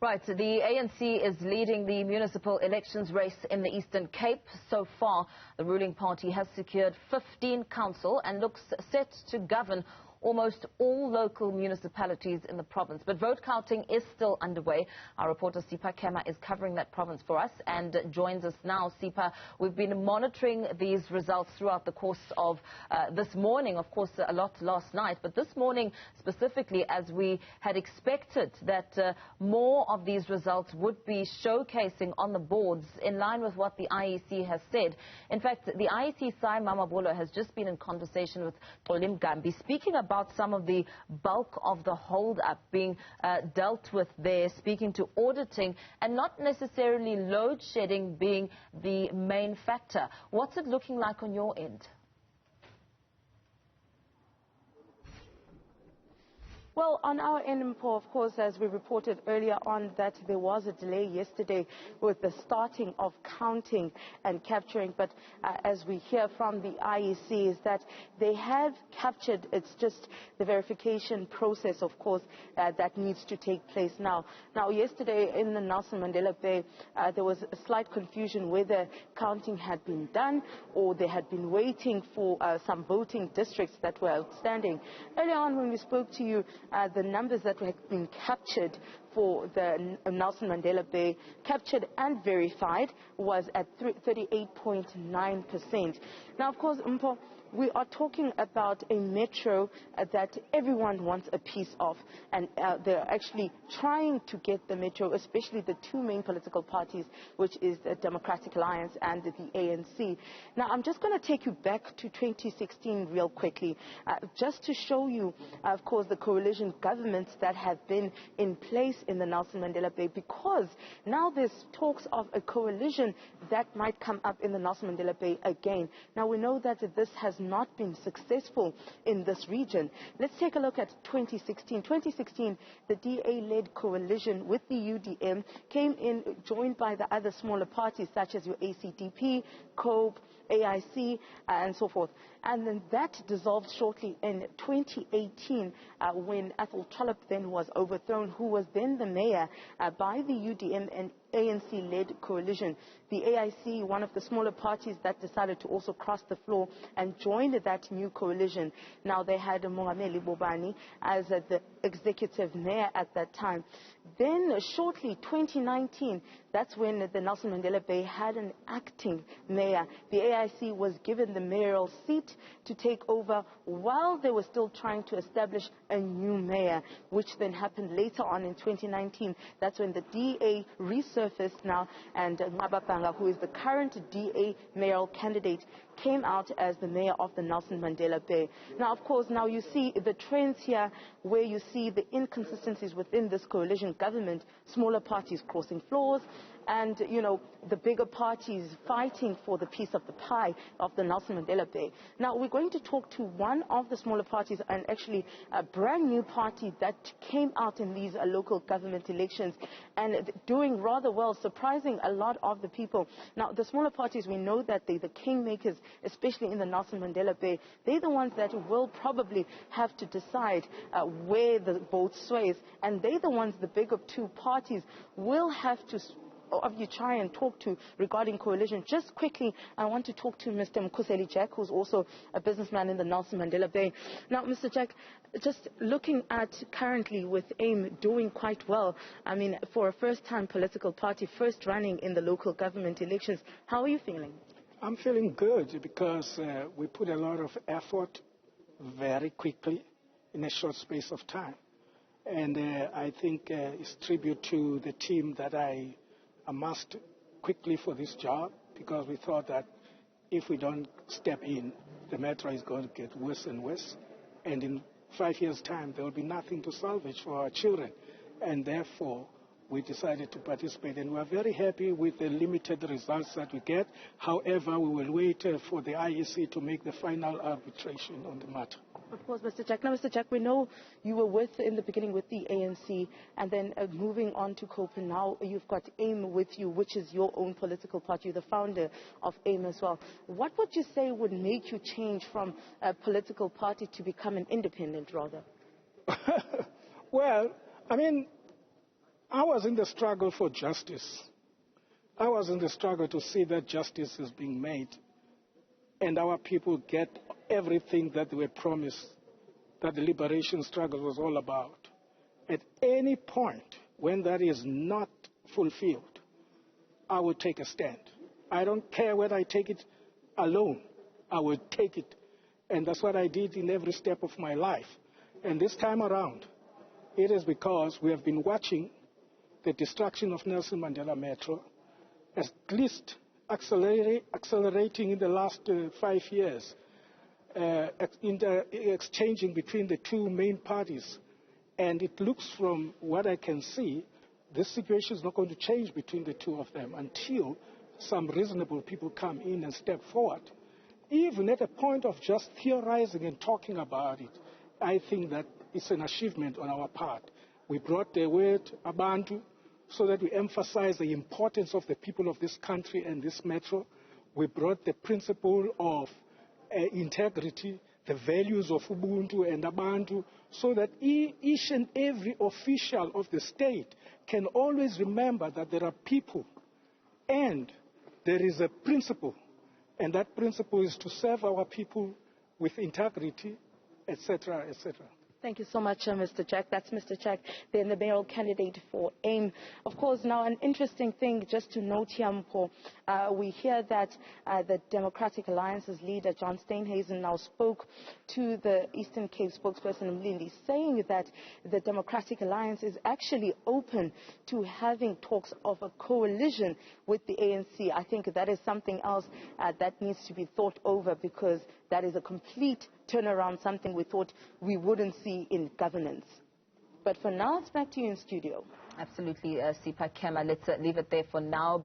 Right, the ANC is leading the municipal elections race in the Eastern Cape. So far, the ruling party has secured 15 council and looks set to govern almost all local municipalities in the province. But vote counting is still underway. Our reporter Sipha Kema is covering that province for us and joins us now. Sipha, we've been monitoring these results throughout the course of this morning. Of course, a lot last night, but this morning specifically, as we had expected that more of these results would be showcasing on the boards in line with what the IEC has said. In fact, the IEC Sai Mamabolo has just been in conversation with Tolim Gambi, speaking about some of the bulk of the hold-up being dealt with there, speaking to auditing and not necessarily load shedding being the main factor. What's it looking like on your end? Well, on our end, of course, as we reported earlier on, that there was a delay yesterday with the starting of counting and capturing. But as we hear from the IEC, is that they have captured. It's just the verification process, of course, that needs to take place now. Now, yesterday in the Nelson Mandela Bay, there was a slight confusion whether counting had been done or they had been waiting for some voting districts that were outstanding. Earlier on, when we spoke to you, the numbers that had been captured for the Nelson Mandela Bay, captured and verified, was at 38.9%. Now, of course, Mpo, we are talking about a metro that everyone wants a piece of, and they're actually trying to get the metro, especially the two main political parties, which is the Democratic Alliance and the ANC. Now, I'm just going to take you back to 2016 real quickly, just to show you, of course, the coalition governments that have been in place in the Nelson Mandela Bay, because now there's talks of a coalition that might come up in the Nelson Mandela Bay again. Now, we know that this has not been successful in this region. Let's take a look at 2016. 2016, the DA-led coalition with the UDM came in, joined by the other smaller parties such as your ACDP, COPE, AIC, and so forth. And then that dissolved shortly in 2018 when Athol Trollip then was overthrown, who was then the mayor by the UDM and ANC-led coalition. The AIC, one of the smaller parties that decided to also cross the floor and joined that new coalition. Now they had Mohameli Bobani as the executive mayor at that time. Then shortly, 2019, that's when the Nelson Mandela Bay had an acting mayor. The AIC was given the mayoral seat to take over while they were still trying to establish a new mayor, which then happened later on in 2019. That's when the DA resurfaced now, and Ngabapanga, who is the current DA mayoral candidate, came out as the mayor of the Nelson Mandela Bay. Now, of course, now you see the trends here where you see the inconsistencies within this coalition government, smaller parties crossing floors, and, you know, the bigger parties fighting for the piece of the pie of the Nelson Mandela Bay. Now, we're going to talk to one of the smaller parties, and actually a brand new party that came out in these local government elections and doing rather well, surprising a lot of the people. Now, the smaller parties, we know that they're the kingmakers, especially in the Nelson Mandela Bay. They're the ones that will probably have to decide where the vote sways, and they're the ones, the bigger two parties, will have to you try and talk to regarding coalition. Just quickly, I want to talk to Mr. Mkhuseli Jack, who's also a businessman in the Nelson Mandela Bay. Now, Mr. Jack, just looking at currently with AIM doing quite well, I mean, for a first-time political party, first running in the local government elections, how are you feeling? I'm feeling good because we put a lot of effort very quickly in a short space of time. And I think it's tribute to the team that I amassed quickly for this job, because we thought that if we don't step in, the metro is going to get worse and worse. And in 5 years' time, there will be nothing to salvage for our children. And therefore, we decided to participate, and we are very happy with the limited results that we get. However, we will wait for the IEC to make the final arbitration on the matter. Of course, Mr. Jack. Now, Mr. Jack, we know you were in the beginning with the ANC, and then moving on to COPE, and now you've got AIM with you, which is your own political party. You're the founder of AIM as well. What would you say would make you change from a political party to become an independent, rather? Well, I mean, I was in the struggle for justice. I was in the struggle to see that justice is being made and our people get everything that they were promised, that the liberation struggle was all about. At any point when that is not fulfilled, I will take a stand. I don't care whether I take it alone. I will take it. And that's what I did in every step of my life. And this time around, it is because we have been watching the destruction of Nelson Mandela Metro, at least accelerating in the last 5 years, exchanging between the two main parties. And it looks from what I can see, this situation is not going to change between the two of them until some reasonable people come in and step forward. Even at a point of just theorizing and talking about it, I think that it's an achievement on our part. We brought the word Abantu so that we emphasize the importance of the people of this country and this metro. We brought the principle of integrity, the values of Ubuntu and Abantu, so that each and every official of the state can always remember that there are people and there is a principle, and that principle is to serve our people with integrity, etc., etc. Thank you so much, Mr. Jack. That's Mr. Jack, then the mayoral candidate for AIM. Of course, now an interesting thing just to note here, Mpho, we hear that the Democratic Alliance's leader, John Steenhuisen, now spoke to the Eastern Cape spokesperson, Mlindi, saying that the Democratic Alliance is actually open to having talks of a coalition with the ANC. I think that is something else that needs to be thought over, because that is a complete turnaround, something we thought we wouldn't see in governance. But for now, it's back to you in studio. Absolutely, Sipha Kema. Let's leave it there for now.